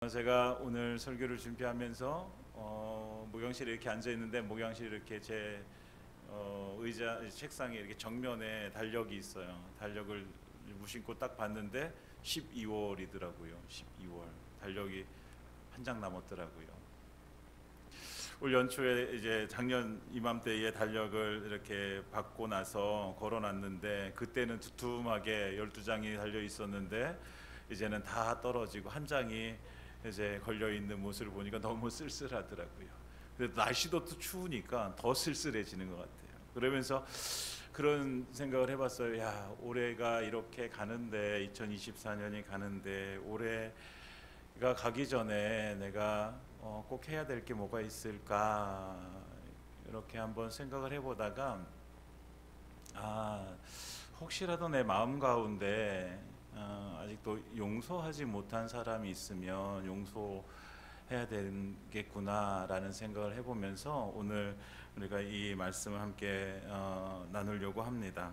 제가 오늘 설교를 준비하면서 목양실에 이렇게 앉아 있는데 목양실 이렇게 제 의자 책상에 이렇게 정면에 달력이 있어요. 달력을 무심코 딱 봤는데 12월이더라고요. 12월 달력이 한 장 남았더라고요. 올 연초에 이제 작년 이맘때에 달력을 이렇게 받고 나서 걸어놨는데 그때는 두툼하게 12장이 달려 있었는데 이제는 다 떨어지고 한 장이 이제 걸려 있는 모습을 보니까 너무 쓸쓸하더라고요. 근데 날씨도 또 추우니까 더 쓸쓸해지는 것 같아요. 그러면서 그런 생각을 해봤어요. 야, 올해가 이렇게 가는데 2024년이 가는데 올해가 가기 전에 내가 꼭 해야 될 게 뭐가 있을까 이렇게 한번 생각을 해보다가 혹시라도 내 마음 가운데 아직도 용서하지 못한 사람이 있으면 용서해야 되겠구나라는 생각을 해보면서 오늘 우리가 이 말씀을 함께 나누려고 합니다.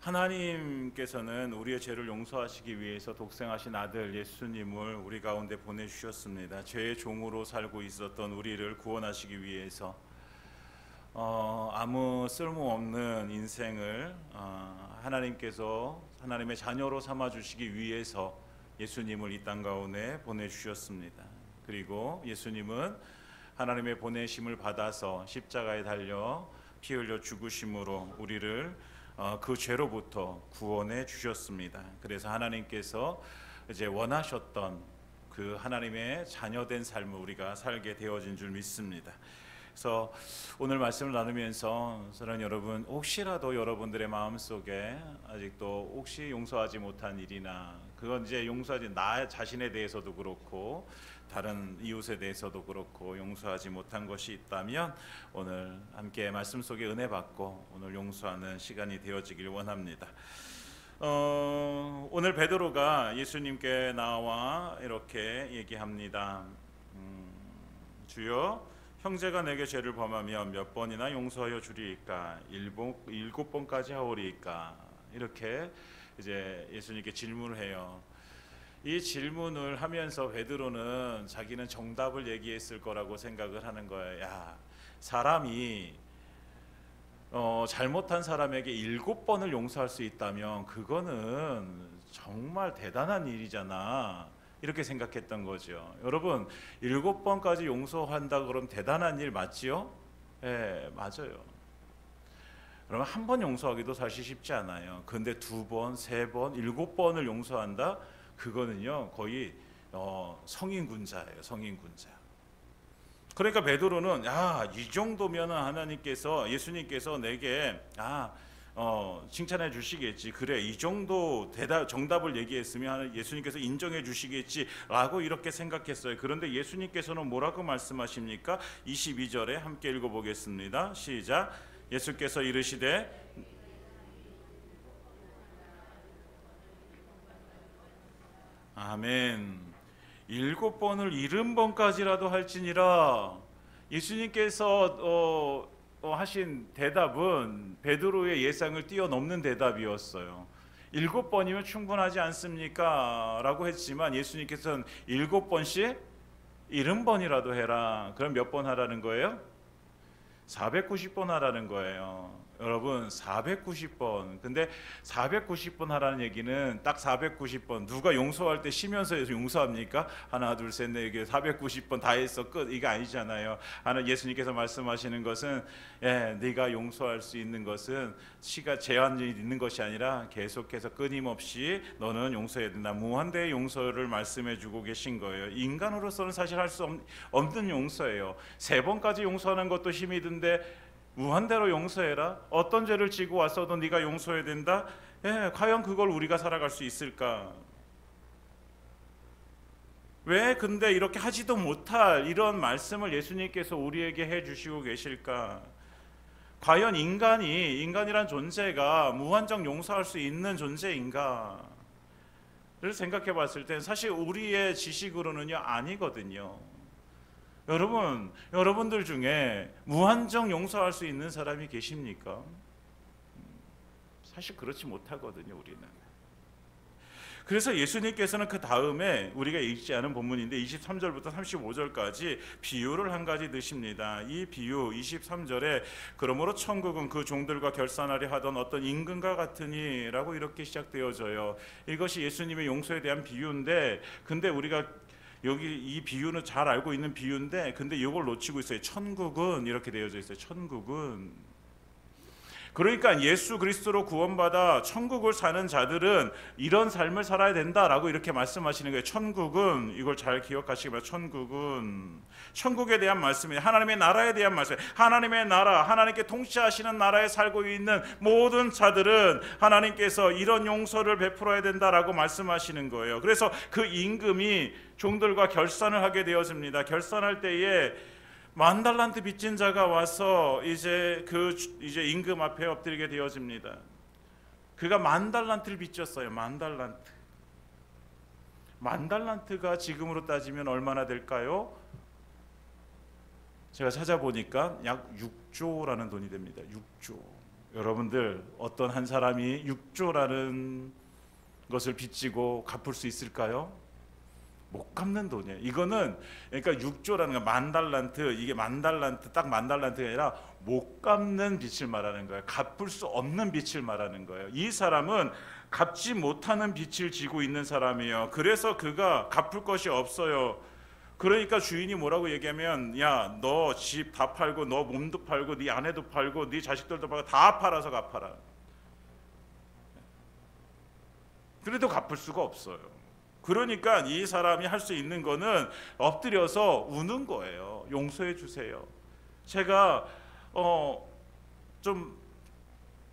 하나님께서는 우리의 죄를 용서하시기 위해서 독생하신 아들 예수님을 우리 가운데 보내주셨습니다. 죄의 종으로 살고 있었던 우리를 구원하시기 위해서 아무 쓸모없는 인생을 하나님께서 하나님의 자녀로 삼아주시기 위해서 예수님을 이 땅 가운데 보내주셨습니다. 그리고 예수님은 하나님의 보내심을 받아서 십자가에 달려 피 흘려 죽으심으로 우리를 그 죄로부터 구원해 주셨습니다. 그래서 하나님께서 이제 원하셨던 그 하나님의 자녀된 삶을 우리가 살게 되어진 줄 믿습니다. 그래서 오늘 말씀을 나누면서 사랑하는 여러분, 혹시라도 여러분들의 마음속에 아직도 혹시 용서하지 못한 일이나 그건 이제 용서하지 나 자신에 대해서도 그렇고 다른 이웃에 대해서도 그렇고 용서하지 못한 것이 있다면 오늘 함께 말씀 속에 은혜 받고 오늘 용서하는 시간이 되어지길 원합니다. 오늘 베드로가 예수님께 나와 이렇게 얘기합니다. 주여, 형제가 내게 죄를 범하면 몇 번이나 용서하여 주리이까? 일곱 번까지 하오리이까? 이렇게 이제 예수님께 질문을 해요. 이 질문을 하면서 베드로는 자기는 정답을 얘기했을 거라고 생각을 하는 거예요. 야, 사람이 잘못한 사람에게 7번을 용서할 수 있다면 그거는 정말 대단한 일이잖아. 이렇게 생각했던 거죠. 여러분, 7번까지 용서한다 그러면 대단한 일 맞지요? 네, 맞아요. 그러면 한 번 용서하기도 사실 쉽지 않아요. 근데 2번, 3번, 7번을 용서한다? 그거는요 거의 성인군자예요. 성인군자. 그러니까 베드로는 이 정도면 하나님께서 예수님께서 내게 칭찬해 주시겠지. 그래, 이 정도 정답을 얘기했으면 예수님께서 인정해 주시겠지라고 이렇게 생각했어요. 그런데 예수님께서는 뭐라고 말씀하십니까? 22절에 함께 읽어보겠습니다. 시작. 예수께서 이르시되 아멘. 7번을 70번까지라도 할지니라. 예수님께서 하신 대답은 베드로의 예상을 뛰어넘는 대답이었어요. 7번이면 충분하지 않습니까? 라고 했지만 예수님께서는 7번씩 70번이라도 해라. 그럼 몇 번 하라는 거예요? 490번 하라는 거예요. 여러분, 490번. 근데 490번 하라는 얘기는 딱 490번. 누가 용서할 때 쉬면서 용서합니까? 하나 둘 셋 넷 490번 다 했어 끝. 이게 아니잖아요. 예수님께서 말씀하시는 것은 네가 용서할 수 있는 것은 시가 제한이 있는 것이 아니라 계속해서 끊임없이 너는 용서해야 된다. 무한대의 용서를 말씀해 주고 계신 거예요. 인간으로서는 사실 할 수 없는 용서예요. 3번까지 용서하는 것도 힘이 든데 무한대로 용서해라. 어떤 죄를 지고 왔어도 네가 용서해야 된다. 과연 그걸 우리가 살아갈 수 있을까? 왜 근데 이렇게 하지도 못할 이런 말씀을 예수님께서 우리에게 해주시고 계실까? 과연 인간이란 존재가 무한정 용서할 수 있는 존재인가를 생각해 봤을 땐 사실 우리의 지식으로는요 아니거든요. 여러분들 중에 무한정 용서할 수 있는 사람이 계십니까? 사실 그렇지 못하거든요, 우리는. 그래서 예수님께서는 그 다음에 우리가 읽지 않은 본문인데 23절부터 35절까지 비유를 한 가지 넣으십니다. 이 비유 23절에 그러므로 천국은 그 종들과 결산하려 하던 어떤 임금과 같으니 라고 이렇게 시작되어져요. 이것이 예수님의 용서에 대한 비유인데, 근데 우리가 여기 이 비유는 잘 알고 있는 비유인데 근데 이걸 놓치고 있어요. 천국은 이렇게 되어져 있어요. 천국은, 그러니까 예수 그리스도로 구원받아 천국을 사는 자들은 이런 삶을 살아야 된다라고 이렇게 말씀하시는 거예요. 천국은, 이걸 잘 기억하시기 바랍니다. 천국은 천국에 대한 말씀이에요. 하나님의 나라에 대한 말씀. 하나님의 나라, 하나님께 통치하시는 나라에 살고 있는 모든 자들은 하나님께서 이런 용서를 베풀어야 된다라고 말씀하시는 거예요. 그래서 그 임금이 종들과 결산을 하게 되어집니다. 결산할 때에 10,000달란트 빚진 자가 와서 이제 임금 앞에 엎드리게 되어집니다. 그가 10,000달란트를 빚졌어요. 10,000달란트. 10,000달란트가 지금으로 따지면 얼마나 될까요? 제가 찾아보니까 약 6조라는 돈이 됩니다. 6조. 여러분들, 어떤 한 사람이 6조라는 것을 빚지고 갚을 수 있을까요? 못 갚는 돈이에요. 이거는 그러니까 6조라는 거 10,000달란트, 이게 10,000달란트, 딱 10,000달란트가 아니라 못 갚는 빚을 말하는 거예요. 갚을 수 없는 빚을 말하는 거예요. 이 사람은 갚지 못하는 빚을 지고 있는 사람이에요. 그래서 그가 갚을 것이 없어요. 그러니까 주인이 뭐라고 얘기하면, 야, 너 집 다 팔고 너 몸도 팔고 네 아내도 팔고 네 자식들도 팔고 다 팔아서 갚아라. 그래도 갚을 수가 없어요. 그러니까 이 사람이 할 수 있는 거는 엎드려서 우는 거예요. 용서해 주세요. 제가 좀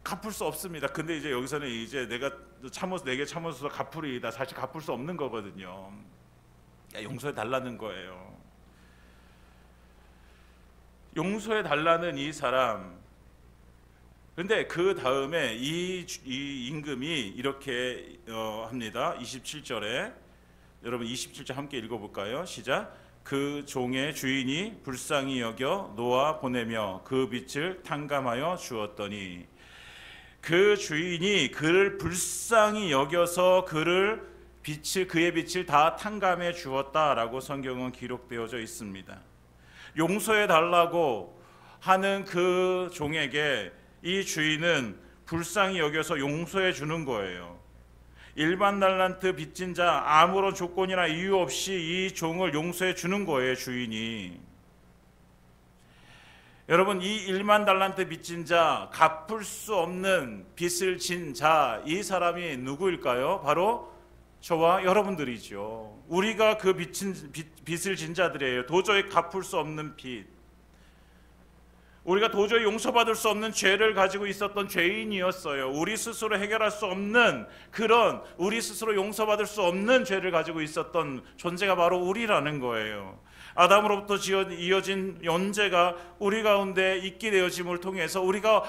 갚을 수 없습니다. 근데 이제 여기서는 이제 내가 내게 참아서 갚으리이다. 사실 갚을 수 없는 거거든요. 용서해 달라는 거예요. 용서해 달라는 이 사람. 근데 그 다음에 이 임금이 이렇게 합니다. 27절에 여러분 27절 함께 읽어볼까요? 시작. 그 종의 주인이 불쌍히 여겨 놓아 보내며 그 빚을 탕감하여 주었더니, 그 주인이 그를 불쌍히 여겨서 그의 빚을 다 탕감해 주었다라고 성경은 기록되어져 있습니다. 용서해 달라고 하는 그 종에게 이 주인은 불쌍히 여겨서 용서해 주는 거예요. 10,000달란트 빚진 자, 아무런 조건이나 이유 없이 이 종을 용서해 주는 거예요, 주인이. 여러분, 이 10,000달란트 빚진 자, 갚을 수 없는 빚을 진 자, 이 사람이 누구일까요? 바로 저와 여러분들이죠. 우리가 그 빚을 진 자들이에요. 도저히 갚을 수 없는 빚. 우리가 도저히 용서받을 수 없는 죄를 가지고 있었던 죄인이었어요. 우리 스스로 해결할 수 없는, 그런 우리 스스로 용서받을 수 없는 죄를 가지고 있었던 존재가 바로 우리라는 거예요. 아담으로부터 이어진 연재가 우리 가운데 있게 되어짐을 통해서 우리가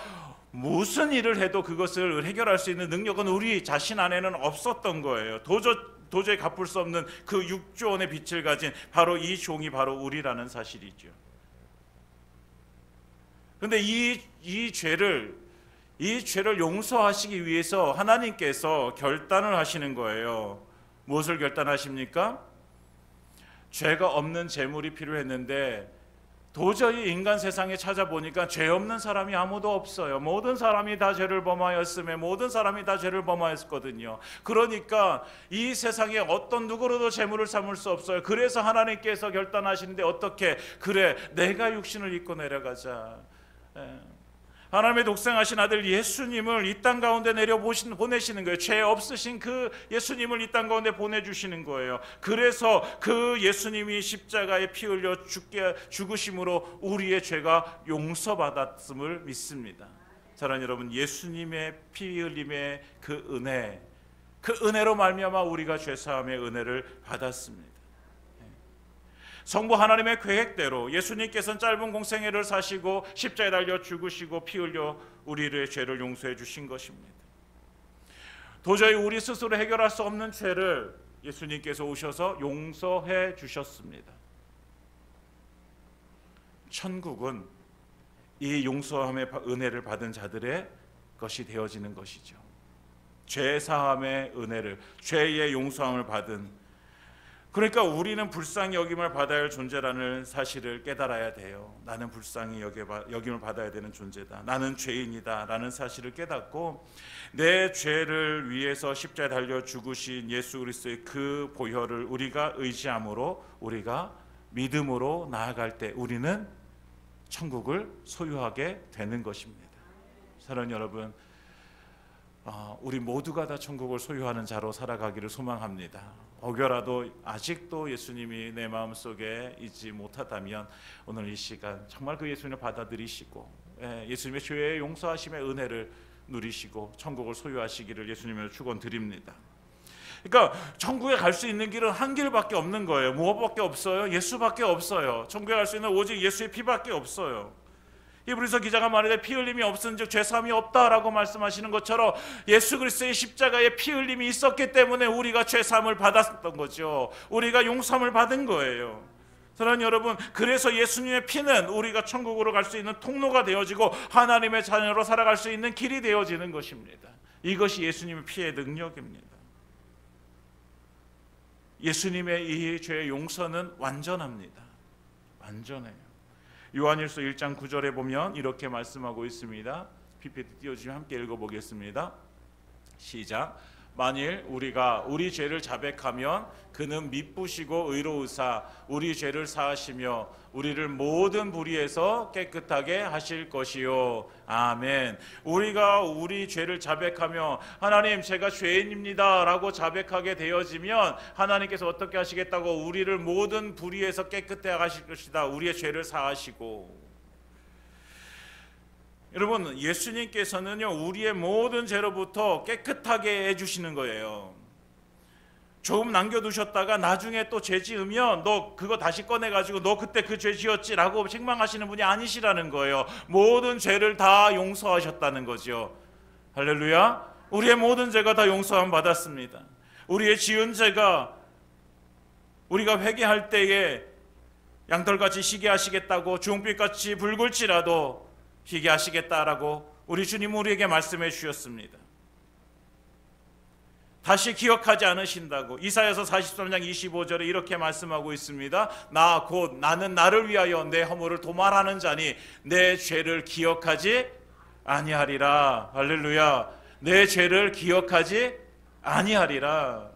무슨 일을 해도 그것을 해결할 수 있는 능력은 우리 자신 안에는 없었던 거예요. 도저히 갚을 수 없는 그 6조 원의 빚을 가진 바로 이 종이 바로 우리라는 사실이죠. 근데 이 죄를 용서하시기 위해서 하나님께서 결단을 하시는 거예요. 무엇을 결단하십니까? 죄가 없는 제물이 필요했는데 도저히 인간 세상에 찾아보니까 죄 없는 사람이 아무도 없어요. 모든 사람이 다 죄를 범하였음에 모든 사람이 다 죄를 범하였거든요. 그러니까 이 세상에 어떤 누구로도 제물을 삼을 수 없어요. 그래서 하나님께서 결단하시는데, 어떻게? 그래, 내가 육신을 입고 내려가자. 하나님의 독생하신 아들 예수님을 이 땅 가운데 보내시는 거예요. 죄 없으신 그 예수님을 이 땅 가운데 보내주시는 거예요. 그래서 그 예수님이 십자가에 피 흘려 죽으심으로 우리의 죄가 용서받았음을 믿습니다. 사랑하는 여러분, 예수님의 피 흘림의 그 은혜로 말미암아 우리가 죄사함의 은혜를 받았습니다. 성부 하나님의 계획대로 예수님께서는 짧은 공생애를 사시고 십자가에 달려 죽으시고 피 흘려 우리의 죄를 용서해 주신 것입니다. 도저히 우리 스스로 해결할 수 없는 죄를 예수님께서 오셔서 용서해 주셨습니다. 천국은 이 용서함의 은혜를 받은 자들의 것이 되어지는 것이죠. 죄 사함의 은혜를, 죄의 용서함을 받은, 그러니까 우리는 불쌍히 여김을 받아야 할 존재라는 사실을 깨달아야 돼요. 나는 불쌍히 여김을 받아야 되는 존재다. 나는 죄인이다 라는 사실을 깨닫고 내 죄를 위해서 십자가에 달려 죽으신 예수 그리스도의 그 보혈을 우리가 의지함으로, 우리가 믿음으로 나아갈 때 우리는 천국을 소유하게 되는 것입니다. 사랑하는 여러분, 우리 모두가 다 천국을 소유하는 자로 살아가기를 소망합니다. 혹여라도 아직도 예수님이 내 마음속에 있지 못하다면 오늘 이 시간 정말 그 예수님을 받아들이시고 예수님의 죄의 용서하심의 은혜를 누리시고 천국을 소유하시기를 예수님을 축원드립니다. 그러니까 천국에 갈 수 있는 길은 한 길밖에 없는 거예요. 무엇밖에 없어요? 예수밖에 없어요. 천국에 갈 수 있는 오직 예수의 피밖에 없어요. 히브리서 기자가 말하되 피 흘림이 없은즉 죄사함이 없다라고 말씀하시는 것처럼 예수 그리스도의 십자가에 피 흘림이 있었기 때문에 우리가 죄사함을 받았던 거죠. 우리가 용서함을 받은 거예요. 사랑하는 여러분, 그래서 예수님의 피는 우리가 천국으로 갈 수 있는 통로가 되어지고 하나님의 자녀로 살아갈 수 있는 길이 되어지는 것입니다. 이것이 예수님의 피의 능력입니다. 예수님의 이 죄의 용서는 완전합니다. 완전해요. 요한일서 1장 9절에 보면 이렇게 말씀하고 있습니다. PPT 띄워주시면 함께 읽어보겠습니다. 시작. 만일 우리가 우리 죄를 자백하면 그는 미쁘시고 의로우사 우리 죄를 사하시며 우리를 모든 불의에서 깨끗하게 하실 것이요. 아멘. 우리가 우리 죄를 자백하며 하나님 제가 죄인입니다 라고 자백하게 되어지면 하나님께서 어떻게 하시겠다고? 우리를 모든 불의에서 깨끗하게 하실 것이다. 우리의 죄를 사하시고. 여러분, 예수님께서는요 우리의 모든 죄로부터 깨끗하게 해주시는 거예요. 조금 남겨두셨다가 나중에 또 죄 지으면 너 그거 다시 꺼내가지고 너 그때 그 죄 지었지 라고 책망하시는 분이 아니시라는 거예요. 모든 죄를 다 용서하셨다는 거죠. 할렐루야. 우리의 모든 죄가 다 용서함 받았습니다. 우리의 지은 죄가 우리가 회개할 때에 양털같이 희게 하시겠다고 주홍빛같이 붉을지라도 희게 하시겠다라고 우리 주님 우리에게 말씀해 주셨습니다. 다시 기억하지 않으신다고 이사야서 43장 25절에 이렇게 말씀하고 있습니다. 나 곧 나는 나를 위하여 내 허물을 도말하는 자니 내 죄를 기억하지 아니하리라. 할렐루야. 내 죄를 기억하지 아니하리라.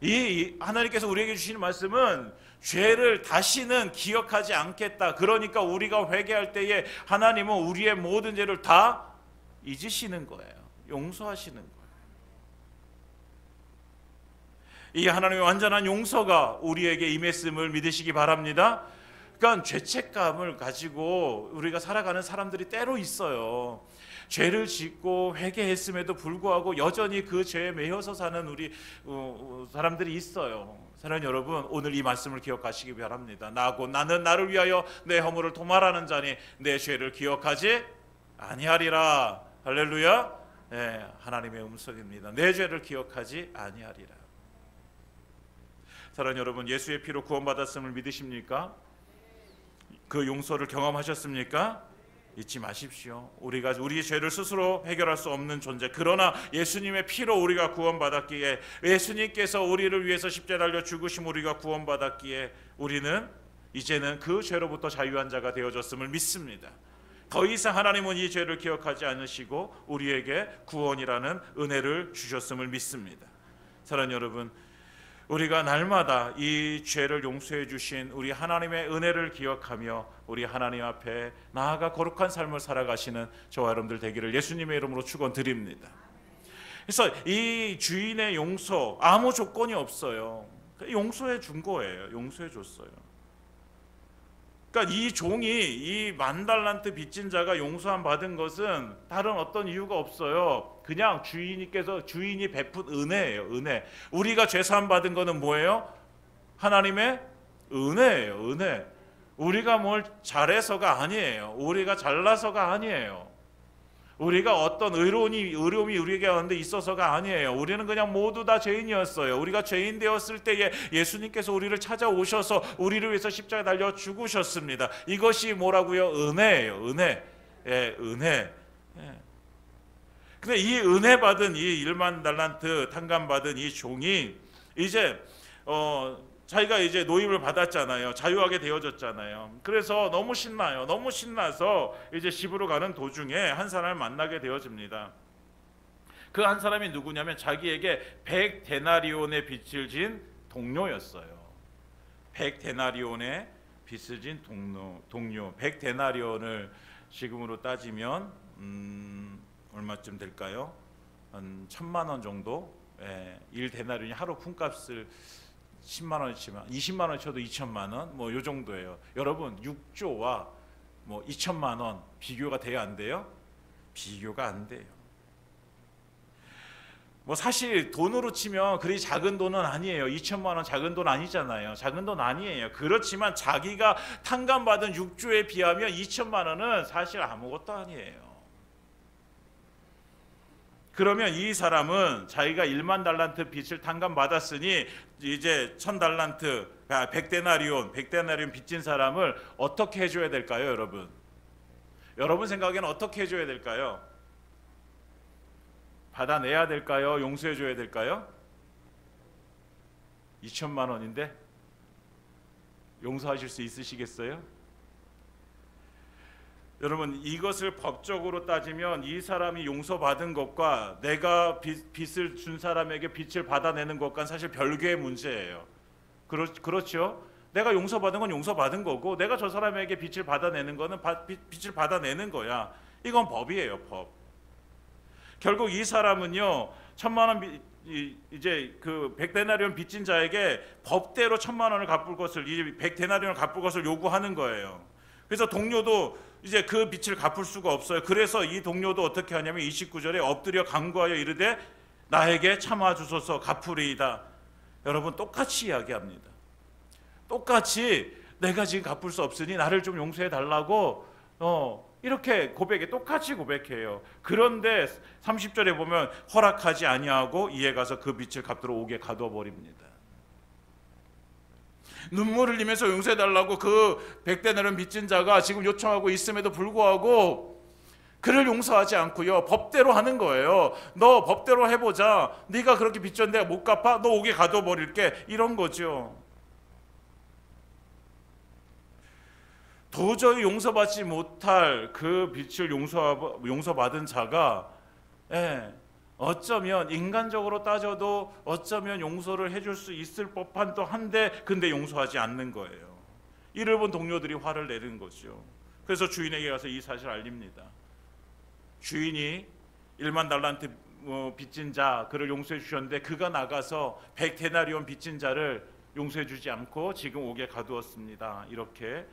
이 하나님께서 우리에게 주시는 말씀은 죄를 다시는 기억하지 않겠다. 그러니까 우리가 회개할 때에 하나님은 우리의 모든 죄를 다 잊으시는 거예요. 용서하시는 거예요. 이 하나님의 완전한 용서가 우리에게 임했음을 믿으시기 바랍니다. 그러니까 죄책감을 가지고 우리가 살아가는 사람들이 때로 있어요. 죄를 짓고 회개했음에도 불구하고 여전히 그 죄에 매여서 사는 우리 사람들이 있어요. 사랑하는 여러분, 오늘 이 말씀을 기억하시기 바랍니다. 나는 나를 위하여 내 허물을 도말하는 자니 내 죄를 기억하지 아니하리라. 할렐루야. 네, 하나님의 음성입니다. 내 죄를 기억하지 아니하리라. 사랑하는 여러분, 예수의 피로 구원받았음을 믿으십니까? 그 용서를 경험하셨습니까? 잊지 마십시오. 우리가 우리의 죄를 스스로 해결할 수 없는 존재, 그러나 예수님의 피로 우리가 구원받았기에, 예수님께서 우리를 위해서 십자가에 달려 죽으심 우리가 구원받았기에 우리는 이제는 그 죄로부터 자유한 자가 되어졌음을 믿습니다. 더 이상 하나님은 이 죄를 기억하지 않으시고 우리에게 구원이라는 은혜를 주셨음을 믿습니다. 사랑하는 여러분, 우리가 날마다 이 죄를 용서해 주신 우리 하나님의 은혜를 기억하며 우리 하나님 앞에 나아가 거룩한 삶을 살아가시는 저와 여러분들 되기를 예수님의 이름으로 축원드립니다. 그래서 이 주인의 용서 아무 조건이 없어요. 용서해 준 거예요. 용서해 줬어요. 그러니까 이 종이, 이 10,000달란트 빚진 자가 용서함 받은 것은 다른 어떤 이유가 없어요. 그냥 주인이 베푼 은혜예요. 은혜. 우리가 죄사함 받은 거는 뭐예요? 하나님의 은혜예요. 은혜. 우리가 뭘 잘해서가 아니에요. 우리가 잘나서가 아니에요. 우리가 어떤 의로움이 우리에게 가운데 있어서가 아니에요. 우리는 그냥 모두 다 죄인이었어요. 우리가 죄인 되었을 때에 예수님께서 우리를 찾아오셔서 우리를 위해서 십자가에 달려 죽으셨습니다. 이것이 뭐라고요? 은혜예요. 은혜. 예, 은혜. 예. 근데 이 은혜 받은 이 1만 달란트 탕감 받은 이 종이 이제 자기가 이제 노임을 받았잖아요. 자유하게 되어졌잖아요. 그래서 너무 신나요. 너무 신나서 이제 집으로 가는 도중에 한 사람을 만나게 되어집니다. 그 한 사람이 누구냐면 자기에게 100데나리온의 빚을 진 동료였어요. 100데나리온의 빚을 진 동료. 100데나리온을 지금으로 따지면 얼마쯤 될까요? 한 1,000만 원 정도. 1데나리온이 하루 품값을 10만 원이지만 20만 원 쳐도 2천만 원, 뭐 요 정도예요. 여러분 6조와 뭐 2천만 원 비교가 돼요, 안 돼요? 비교가 안 돼요. 뭐 사실 돈으로 치면 그리 작은 돈은 아니에요. 2천만 원 작은 돈 아니잖아요. 작은 돈 아니에요. 그렇지만 자기가 탕감받은 6조에 비하면 2천만 원은 사실 아무것도 아니에요. 그러면 이 사람은 자기가 1만 달란트 빚을 탕감받았으니 이제 1,000달란트, 100데나리온 빚진 사람을 어떻게 해줘야 될까요, 여러분? 여러분 생각에는 어떻게 해줘야 될까요? 받아내야 될까요? 용서해줘야 될까요? 2천만 원인데 용서하실 수 있으시겠어요? 여러분 이것을 법적으로 따지면 이 사람이 용서받은 것과 내가 빚을 준 사람에게 빚을 받아내는 것과는 사실 별개의 문제예요. 그렇죠? 내가 용서받은 건 용서받은 거고 내가 저 사람에게 빚을 받아내는 거는 빚을 받아내는 거야. 이건 법이에요, 법. 결국 이 사람은요 1,000만 원 이제 그 100데나리온 빚진 자에게 법대로 1,000만 원을 갚을 것을, 이제 100데나리온을 갚을 것을 요구하는 거예요. 그래서 동료도 이제 그 빚을 갚을 수가 없어요. 그래서 이 동료도 어떻게 하냐면 29절에 엎드려 간구하여 이르되 나에게 참아 주소서 갚으리이다. 여러분 똑같이 이야기합니다. 똑같이 내가 지금 갚을 수 없으니 나를 좀 용서해 달라고 이렇게 고백해, 똑같이 고백해요. 그런데 30절에 보면 허락하지 아니하고 이에 가서 그 빚을 갚도록 옥에 가두어 버립니다. 눈물을 흘리면서 용서해달라고 그 100데나리온 빚진 자가 지금 요청하고 있음에도 불구하고 그를 용서하지 않고요 법대로 하는 거예요. 너 법대로 해보자. 네가 그렇게 빚졌는데 못 갚아? 너 옥에 가둬 버릴게. 이런 거죠. 도저히 용서받지 못할 그 빚을 용서받은 자가 어쩌면 인간적으로 따져도 어쩌면 용서를 해줄 수 있을 법한 또 한데 근데 용서하지 않는 거예요. 이를 본 동료들이 화를 내는 거죠. 그래서 주인에게 가서 이 사실을 알립니다. 주인이 1만 달란트 빚진 자 그를 용서해 주셨는데 그가 나가서 100데나리온 빚진 자를 용서해 주지 않고 지금 옥에 가두었습니다. 이렇게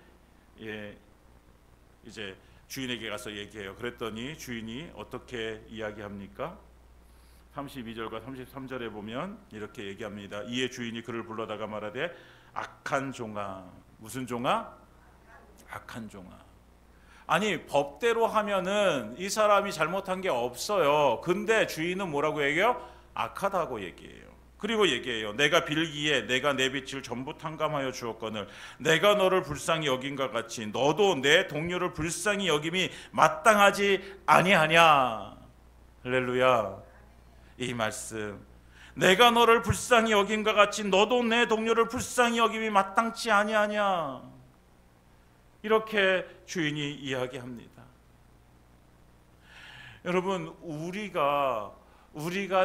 이제 주인에게 가서 얘기해요. 그랬더니 주인이 어떻게 이야기합니까? 32절과 33절에 보면 이렇게 얘기합니다. 이에 주인이 그를 불러다가 말하되 악한 종아. 무슨 종아? 악한 종아. 아니 법대로 하면은 이 사람이 잘못한 게 없어요. 근데 주인은 뭐라고 얘기해요? 악하다고 얘기해요. 그리고 얘기해요. 내가 빌기에 내가 내 빚을 전부 탕감하여 주었거늘 내가 너를 불쌍히 여긴과 같이 너도 내 동료를 불쌍히 여김이 마땅하지 아니하냐. 할렐루야. 이 말씀, 내가 너를 불쌍히 여김과 같이 너도 내 동료를 불쌍히 여김이 마땅치 아니하냐. 이렇게 주인이 이야기합니다. 여러분 우리가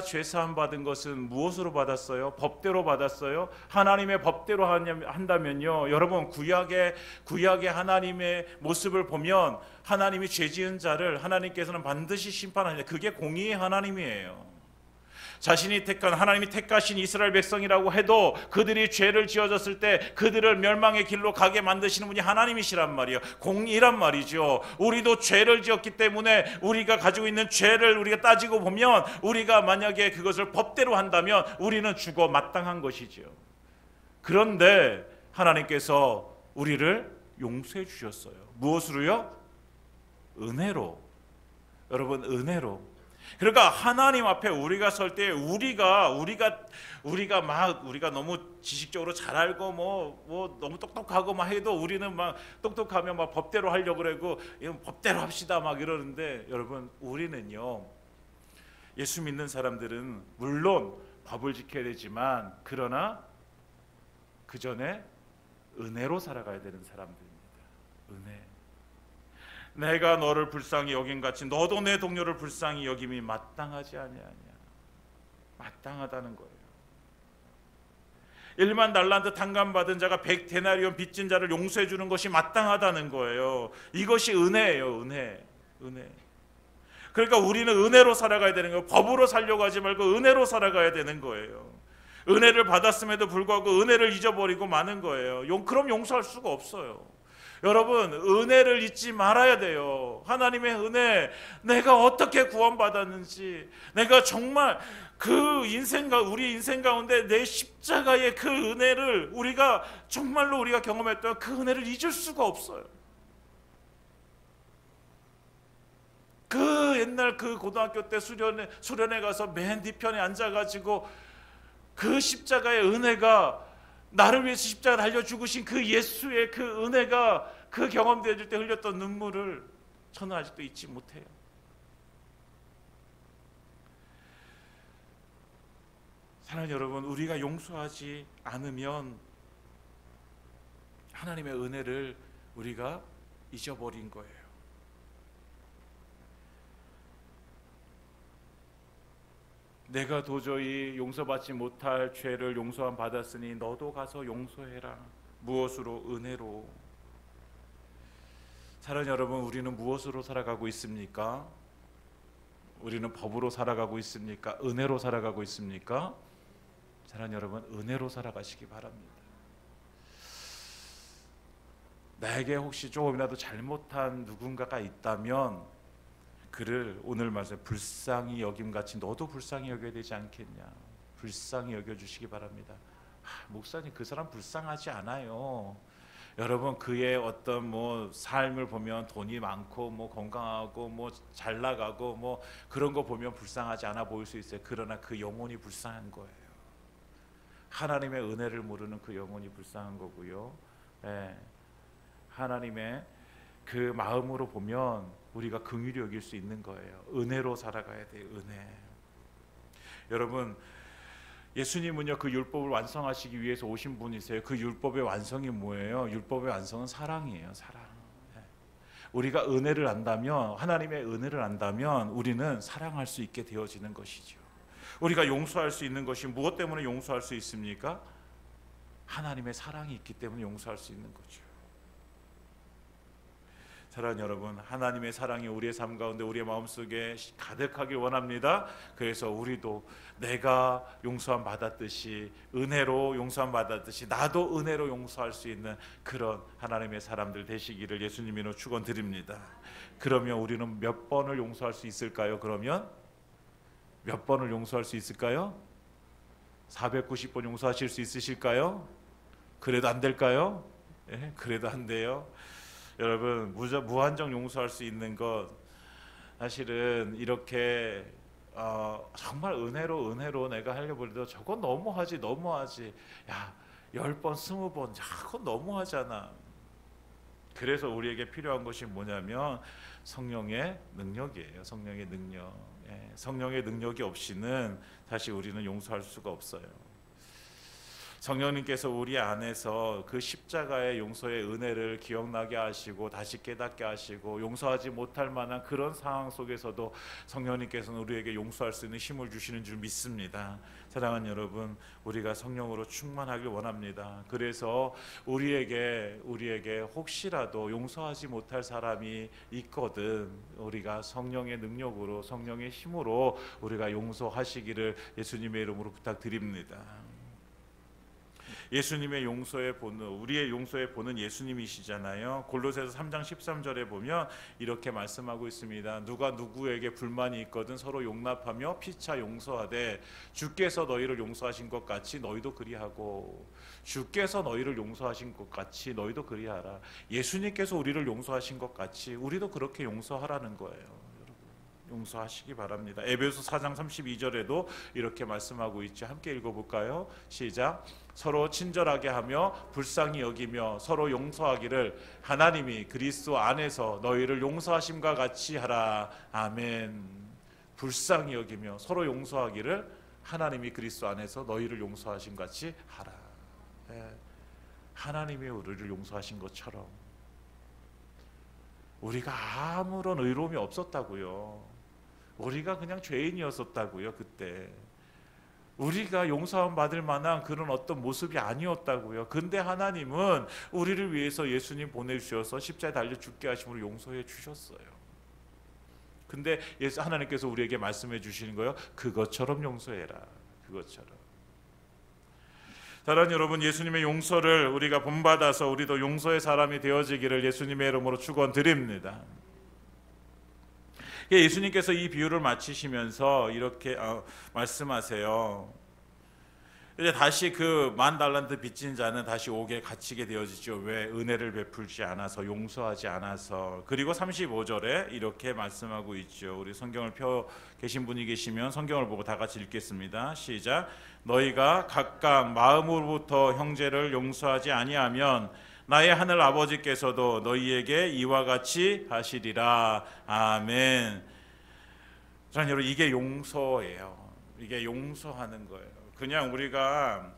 죄사함 받은 것은 무엇으로 받았어요? 법대로 받았어요? 하나님의 법대로 한다면요 여러분 구약의 하나님의 모습을 보면 하나님이 죄 지은 자를 하나님께서는 반드시 심판하시는, 그게 공의의 하나님이에요. 하나님이 택하신 이스라엘 백성이라고 해도 그들이 죄를 지어졌을 때 그들을 멸망의 길로 가게 만드시는 분이 하나님이시란 말이에요. 공의란 말이죠. 우리도 죄를 지었기 때문에 우리가 가지고 있는 죄를 우리가 따지고 보면 우리가 만약에 그것을 법대로 한다면 우리는 죽어 마땅한 것이죠. 그런데 하나님께서 우리를 용서해 주셨어요. 무엇으로요? 은혜로. 여러분 은혜로. 그러니까 하나님 앞에 우리가 설 때 우리가 너무 지식적으로 잘 알고 뭐 너무 똑똑하고 막 해도 우리는 막 똑똑하면 막 법대로 하려고 그러고 법대로 합시다 막 이러는데 여러분 우리는요 예수 믿는 사람들은 물론 법을 지켜야 되지만 그러나 그 전에 은혜로 살아가야 되는 사람들입니다. 은혜. 내가 너를 불쌍히 여긴 같이 너도 내 동료를 불쌍히 여김이 마땅하지 아니하냐. 마땅하다는 거예요. 1만 달란트 탕감받은 자가 100데나리온 빚진 자를 용서해 주는 것이 마땅하다는 거예요. 이것이 은혜예요. 은혜. 그러니까 우리는 은혜로 살아가야 되는 거예요. 법으로 살려고 하지 말고 은혜로 살아가야 되는 거예요. 은혜를 받았음에도 불구하고 은혜를 잊어버리고 마는 거예요. 그럼 용서할 수가 없어요. 여러분, 은혜를 잊지 말아야 돼요. 하나님의 은혜, 내가 어떻게 구원받았는지, 내가 정말 우리 인생 가운데 내 십자가의 그 은혜를 우리가 경험했던 그 은혜를 잊을 수가 없어요. 그 옛날 그 고등학교 때 수련회 가서 맨 뒤편에 앉아가지고 그 십자가의 은혜가, 나를 위해서 십자가 달려 죽으신 그 예수의 그 은혜가, 그 경험되어질 때 흘렸던 눈물을 저는 아직도 잊지 못해요. 사랑하는 여러분, 우리가 용서하지 않으면 하나님의 은혜를 우리가 잊어버린 거예요. 내가 도저히 용서받지 못할 죄를 용서함 받았으니 너도 가서 용서해라. 무엇으로? 은혜로. 사랑하는 여러분, 우리는 무엇으로 살아가고 있습니까? 우리는 법으로 살아가고 있습니까? 은혜로 살아가고 있습니까? 사랑하는 여러분, 은혜로 살아가시기 바랍니다. 나에게 혹시 조금이라도 잘못한 누군가가 있다면 그를 오늘 말씀 불쌍히 여김같이 너도 불쌍히 여겨야 되지 않겠냐. 불쌍히 여겨주시기 바랍니다. 목사님, 그 사람 불쌍하지 않아요. 여러분, 그의 어떤 삶을 보면 돈이 많고 건강하고 잘 나가고 그런 거 보면 불쌍하지 않아 보일 수 있어요. 그러나 그 영혼이 불쌍한 거예요. 하나님의 은혜를 모르는 그 영혼이 불쌍한 거고요. 하나님의 그 마음으로 보면 우리가 긍휼히 여길 수 있는 거예요. 은혜로 살아가야 돼요. 은혜. 여러분, 예수님은요, 그 율법을 완성하시기 위해서 오신 분이세요. 그 율법의 완성이 뭐예요? 율법의 완성은 사랑이에요. 사랑. 우리가 은혜를 안다면, 하나님의 은혜를 안다면 우리는 사랑할 수 있게 되어지는 것이죠. 우리가 용서할 수 있는 것이 무엇 때문에 용서할 수 있습니까? 하나님의 사랑이 있기 때문에 용서할 수 있는 거죠. 사랑하는 여러분, 하나님의 사랑이 우리의 삶 가운데, 우리의 마음속에 가득하길 원합니다. 그래서 우리도 내가 용서함 받았듯이, 은혜로 용서함 받았듯이 나도 은혜로 용서할 수 있는 그런 하나님의 사람들 되시기를 예수님으로 축원드립니다. 그러면 우리는 몇 번을 용서할 수 있을까요? 그러면 몇 번을 용서할 수 있을까요? 490번 용서하실 수 있으실까요? 그래도 안 될까요? 그래도 안 돼요. 여러분, 무한정 용서할 수 있는 것, 사실은 이렇게 정말 은혜로 내가 하려고 해도 저건 너무하지. 야, 10번 20번 그건 너무하잖아. 그래서 우리에게 필요한 것이 뭐냐면 성령의 능력이에요. 성령의 능력. 성령의 능력이 없이는 사실 우리는 용서할 수가 없어요. 성령님께서 우리 안에서 그 십자가의 용서의 은혜를 기억나게 하시고 다시 깨닫게 하시고 용서하지 못할 만한 그런 상황 속에서도 성령님께서는 우리에게 용서할 수 있는 힘을 주시는 줄 믿습니다. 사랑하는 여러분, 우리가 성령으로 충만하길 원합니다. 그래서 우리에게 혹시라도 용서하지 못할 사람이 있거든, 우리가 성령의 능력으로, 성령의 힘으로 우리가 용서하시기를 예수님의 이름으로 부탁드립니다. 예수님의 용서의 본은, 우리의 용서의 본은 예수님이시잖아요. 골로새서 3장 13절에 보면 이렇게 말씀하고 있습니다. 누가 누구에게 불만이 있거든 서로 용납하며 피차 용서하되 주께서 너희를 용서하신 것 같이 너희도 그리하고. 주께서 너희를 용서하신 것 같이 너희도 그리하라. 예수님께서 우리를 용서하신 것 같이 우리도 그렇게 용서하라는 거예요. 용서하시기 바랍니다. 에베소 4장 32절에도 이렇게 말씀하고 있죠. 함께 읽어볼까요? 시작. 서로 친절하게 하며 불쌍히 여기며 서로 용서하기를 하나님이 그리스도 안에서 너희를 용서하심과 같이 하라. 아멘. 불쌍히 여기며 서로 용서하기를 하나님이 그리스도 안에서 너희를 용서하신 같이 하라. 예. 하나님이 우리를 용서하신 것처럼 우리가 아무런 의로움이 없었다고요. 우리가 그냥 죄인이었었다고요. 그때 우리가 용서함 받을 만한 그런 어떤 모습이 아니었다고요. 근데 하나님은 우리를 위해서 예수님 보내주셔서 십자가에 달려 죽게 하심으로 용서해 주셨어요. 근데 하나님께서 우리에게 말씀해 주시는 거예요. 그것처럼 용서해라. 그것처럼. 사랑하는 여러분, 예수님의 용서를 우리가 본받아서 우리도 용서의 사람이 되어지기를 예수님의 이름으로 축원드립니다. 예수님께서 이 비유를 마치시면서 이렇게 말씀하세요. 이제 다시 그 10,000달란트 빚진 자는 다시 옥에 갇히게 되어지죠. 왜? 은혜를 베풀지 않아서, 용서하지 않아서. 그리고 35절에 이렇게 말씀하고 있죠. 우리 성경을 펴 계신 분이 계시면 성경을 보고 다 같이 읽겠습니다. 시작. 너희가 각각 마음으로부터 형제를 용서하지 아니하면 나의 하늘 아버지께서도 너희에게 이와 같이 하시리라. 아멘. 저는 여러분, 이게 용서예요. 이게 용서하는 거예요. 그냥 우리가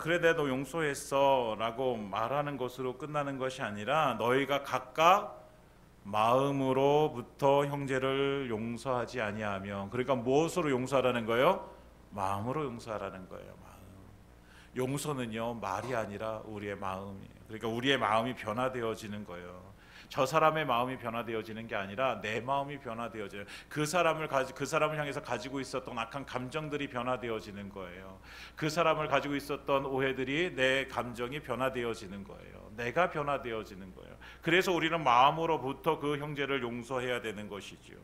그래 내가 너 용서했어 라고 말하는 것으로 끝나는 것이 아니라 너희가 각각 마음으로부터 형제를 용서하지 아니하며, 그러니까 무엇으로 용서하라는 거예요? 마음으로 용서하라는 거예요. 마음. 용서는요 말이 아니라 우리의 마음이에요. 그러니까 우리의 마음이 변화되어지는 거예요. 저 사람의 마음이 변화되어지는 게 아니라 내 마음이 변화되어져요. 그 사람을 향해서 가지고 있었던 악한 감정들이 변화되어지는 거예요. 그 사람을 가지고 있었던 오해들이 내 감정이 변화되어지는 거예요. 내가 변화되어지는 거예요. 그래서 우리는 마음으로부터 그 형제를 용서해야 되는 것이죠.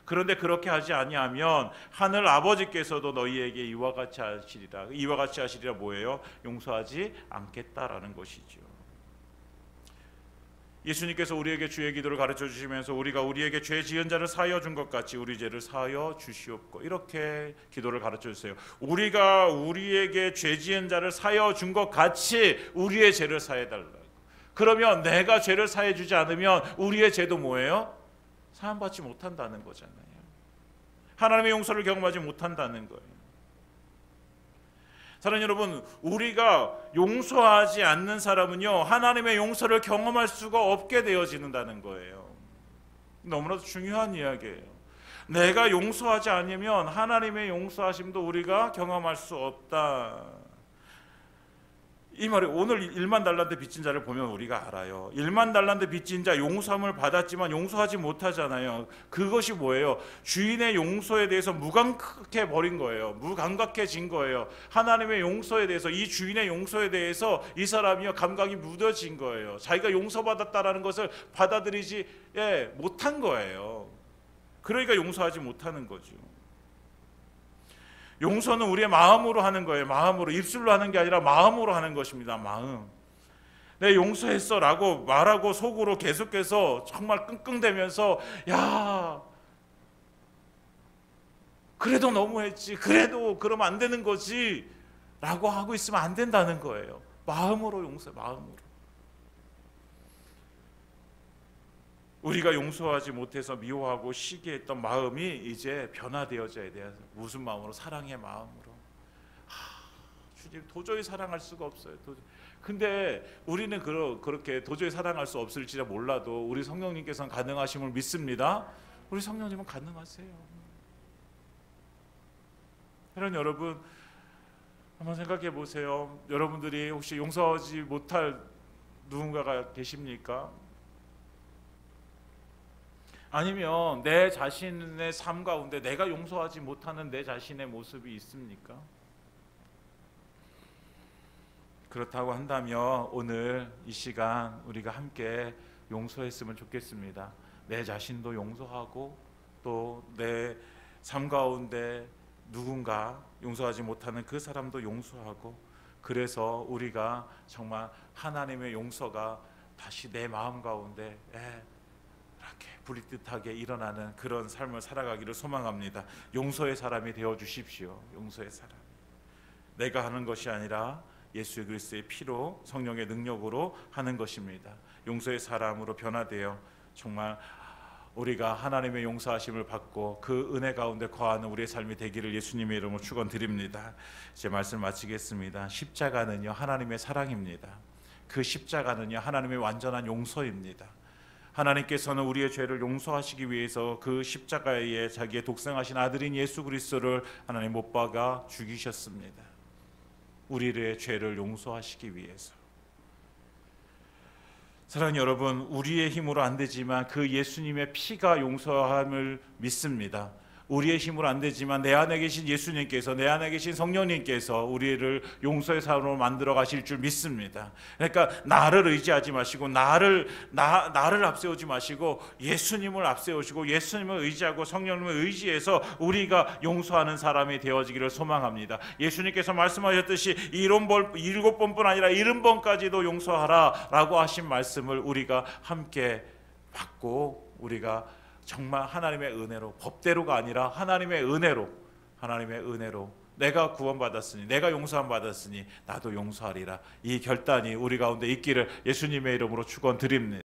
그런데 그렇게 하지 아니하면 하늘 아버지께서도 너희에게 이와 같이 하시리라. 이와 같이 하시리라 뭐예요? 용서하지 않겠다라는 것이죠. 예수님께서 우리에게 주의 기도를 가르쳐 주시면서 우리가 우리에게 죄 지은 자를 사하여 준 것 같이 우리 죄를 사하여 주시옵고, 이렇게 기도를 가르쳐 주세요. 우리가 우리에게 죄 지은 자를 사하여 준 것 같이 우리의 죄를 사해 달라고. 그러면 내가 죄를 사해 주지 않으면 우리의 죄도 뭐예요? 사함받지 못한다는 거잖아요. 하나님의 용서를 경험하지 못한다는 거예요. 사랑하는 여러분, 우리가 용서하지 않는 사람은요 하나님의 용서를 경험할 수가 없게 되어지는다는 거예요. 너무나도 중요한 이야기예요. 내가 용서하지 않으면 하나님의 용서하심도 우리가 경험할 수 없다. 이 말이 오늘 10,000달란트 빚진 자를 보면 우리가 알아요. 10,000달란트 빚진 자 용서함을 받았지만 용서하지 못하잖아요. 그것이 뭐예요? 주인의 용서에 대해서 무감각해 버린 거예요. 무감각해진 거예요. 하나님의 용서에 대해서, 이 주인의 용서에 대해서 이 사람이 감각이 무뎌진 거예요. 자기가 용서받았다라는 것을 받아들이지 못한 거예요. 그러니까 용서하지 못하는 거죠. 용서는 우리의 마음으로 하는 거예요. 마음으로, 입술로 하는 게 아니라 마음으로 하는 것입니다. 마음. 내 용서했어 라고 말하고 속으로 계속해서 정말 끙끙대면서 야 그래도 너무했지, 그래도 그러면 안 되는 거지 라고 하고 있으면 안 된다는 거예요. 마음으로 용서해. 마음으로. 우리가 용서하지 못해서 미워하고 시기했던 마음이 이제 변화되어져야 돼요. 무슨 마음으로? 사랑의 마음으로. 주님 도저히 사랑할 수가 없어요. 근데 우리는 그렇게 도저히 사랑할 수 없을지라 몰라도 우리 성령님께서는 가능하심을 믿습니다. 우리 성령님은 가능하세요. 여러분 한번 생각해 보세요. 여러분들이 혹시 용서하지 못할 누군가가 계십니까? 아니면 내 자신의 삶 가운데 내가 용서하지 못하는 내 자신의 모습이 있습니까? 그렇다고 한다면 오늘 이 시간 우리가 함께 용서했으면 좋겠습니다. 내 자신도 용서하고 또 내 삶 가운데 누군가 용서하지 못하는 그 사람도 용서하고, 그래서 우리가 정말 하나님의 용서가 다시 내 마음 가운데 이렇게 불이듯하게 일어나는 그런 삶을 살아가기를 소망합니다. 용서의 사람이 되어 주십시오. 용서의 사람. 내가 하는 것이 아니라 예수 그리스도의 피로 성령의 능력으로 하는 것입니다. 용서의 사람으로 변화되어 정말 우리가 하나님의 용서하심을 받고 그 은혜 가운데 거하는 우리의 삶이 되기를 예수님의 이름으로 축원드립니다. 이제 말씀 마치겠습니다. 십자가는요 하나님의 사랑입니다. 그 십자가는요 하나님의 완전한 용서입니다. 하나님께서는 우리의 죄를 용서하시기 위해서 그 십자가에 자기의 독생하신 아들인 예수 그리스도를 하나님 못 박아 죽이셨습니다. 우리의 죄를 용서하시기 위해서. 사랑하는 여러분, 우리의 힘으로 안 되지만 그 예수님의 피가 용서함을 믿습니다. 우리의 힘으로 안 되지만 내 안에 계신 예수님께서, 내 안에 계신 성령님께서 우리를 용서의 사람으로 만들어 가실 줄 믿습니다. 그러니까 나를 의지하지 마시고 나를 앞세우지 마시고 예수님을 앞세우시고 예수님을 의지하고 성령님을 의지해서 우리가 용서하는 사람이 되어지기를 소망합니다. 예수님께서 말씀하셨듯이 7번뿐 아니라 70번까지도 용서하라라고 하신 말씀을 우리가 함께 받고 우리가 정말 하나님의 은혜로, 법대로가 아니라 하나님의 은혜로 내가 구원받았으니, 내가 용서함 받았으니 나도 용서하리라, 이 결단이 우리 가운데 있기를 예수님의 이름으로 축원드립니다.